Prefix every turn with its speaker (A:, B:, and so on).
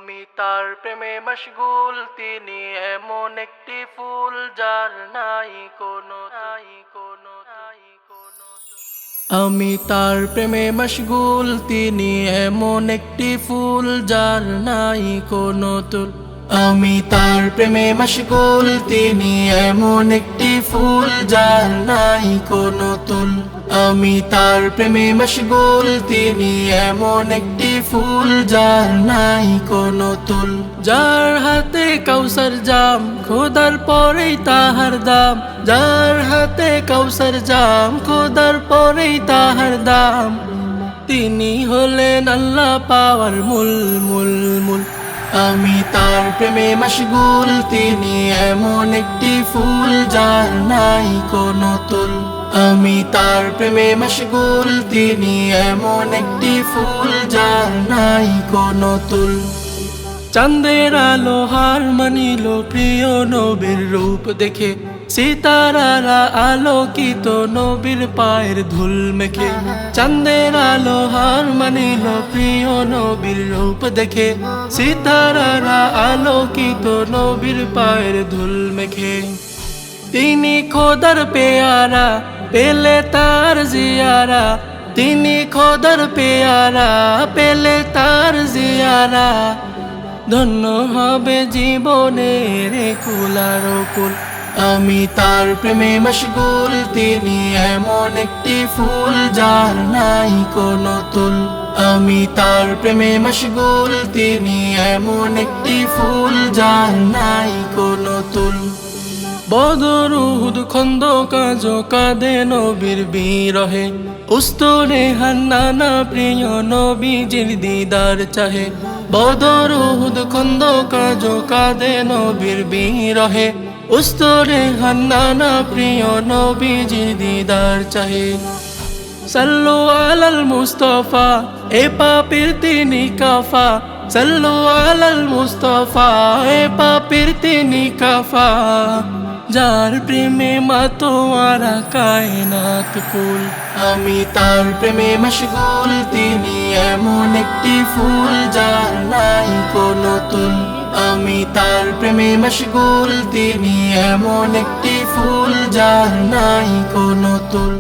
A: আমি তার প্রেমে মশগুল, তিনি এমন একটি ফুল যার নাই কোনো আমি তার প্রেমে মশগুল, তিনি এমন একটি ফুল যার নাই কোনো তুল। আমি তার প্রেমে মশগুল, তিনি এমন একটি ফুল যার নাই কোনো তুল। আমি তার প্রেমে মশগুল, তিনি এমন একটি ফুল যার নাই কোনো তুল। যার হাতে কাউসার জাম, খোদার পরেই তাহার দাম। যার হাতে কাউসার জাম, খোদার পরেই তাহার দাম। তিনি হলেন আল্লাহ পাওয়ার মূল। আমি তার প্রেমে মশগুল, তিনি এমন একটি ফুল যার নাই কোনো তুল। আমি তার প্রেমে মশগুল, তিনি এমন একটি ফুল যার নাই কোনো তুল। চাঁদের আলো হার মানিল প্রিয় নবীর রূপ দেখে, সিতারারা আলোকিত নবীর পায়ের ধুল মেখে। চাঁদের আলো হার মানিল প্রিয় নবীর রূপ দেখে, সিতারারা আলোকিত নবীর পায়ের ধুল মেখে। তিনি খোদার পেয়ারা, পেলে তার জিয়ারা। তিনি খোদার পেয়ারা, পেলে তার জিয়ারা। ধন্য হবে জীবনের কুলার কুল। আমি তার প্রেমে মশগুল, তিনি এমন একটি ফুল যার নাই কোনো তুল। আমি তার প্রেমে মশগুল, তিনি এমন একটি ফুল যার নাই কোনো তুল। বদর উহুদ খন্দক আজ কাঁদে নবীর বিরহে, উস্তরে হান্নানা প্রিয় নবীজির দিদার চাহে। বদর উহুদ খন্দক আজ কাঁদে নবীর বিরহে, উস্তরে হান্নানা প্রিয় নবীজির দিদার চাহে। সাল্লু আলাল মুস্তাফা, এ পাপীর তিনি কাফা। সাল্লু আলাল মুস্তাফা, এ পাপীর তিনি কাফা। যার প্রেমে মাতোয়ারা কায়নাত কুল। আমি তার প্রেমে মশগুল, তিনি এমন একটি ফুল যার নাই কোনো তুল। আমি তার প্রেমে মশগুল, তিনি এমন একটি ফুল যার নাই কোনো তুল।